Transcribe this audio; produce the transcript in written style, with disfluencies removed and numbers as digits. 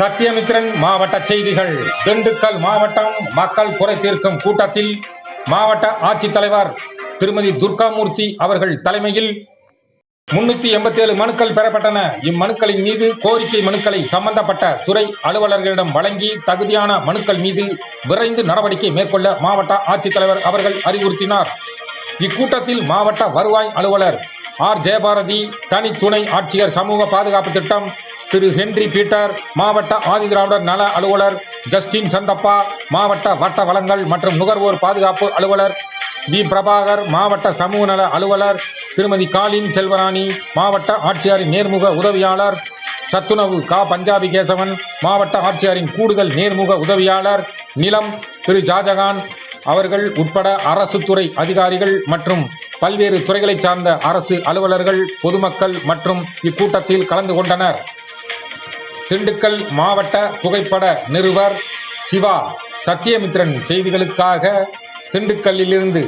சத்தியமித்திரன் மாவட்ட செய்திகள். திண்டுக்கல் மாவட்டம் மக்கள் குறை தீர்க்கும் கூட்டத்தில் மாவட்ட ஆட்சித்தலைவர் திருமதி துர்காமூர்த்தி அவர்கள் தலைமையில் 387 மனுக்கள் பெறப்பட்டன. இம்மனுக்களின் மீது கோரிக்கை மனுக்களை சம்பந்தப்பட்ட துறை அலுவலர்களிடம் வழங்கி தகுதியான மனுக்கள் மீது விரைந்து நடவடிக்கை மேற்கொள்ள மாவட்ட ஆட்சித்தலைவர் அவர்கள் அறிவுறுத்தினார். இக்கூட்டத்தில் மாவட்ட வருவாய் அலுவலர் ஆர் ஜெயபாரதி, தனி துணை ஆட்சியர் சமூக பாதுகாப்பு திட்டம் திரு ஹென்றி பீட்டர், மாவட்ட ஆதிதிராவிடர் நல அலுவலர் ஜஸ்டின் சந்தப்பா, மாவட்ட வட்ட வளங்கள் மற்றும் நுகர்வோர் பாதுகாப்பு அலுவலர் வி பிரபாகர், மாவட்ட சமூக நல அலுவலர் திருமதி காலின் செல்வராணி, மாவட்ட ஆட்சியரின் நேர்முக உதவியாளர் சத்துணவு கா பஞ்சாபி கேசவன், மாவட்ட ஆட்சியரின் கூடுதல் நேர்முக உதவியாளர் நிலம் திரு ஷாஜகான் அவர்கள் உட்பட அரசு துறை அதிகாரிகள் மற்றும் பல்வேறு துறைகளை சார்ந்த அரசு அலுவலர்கள், பொதுமக்கள் மற்றும் இக்கூட்டத்தில் கலந்து கொண்டனர். திண்டுக்கல் மாவட்ட புகைப்பட நிருபர் சிவா. சத்தியமித்திரன் செய்திகளுக்காக திண்டுக்கல்லிலிருந்து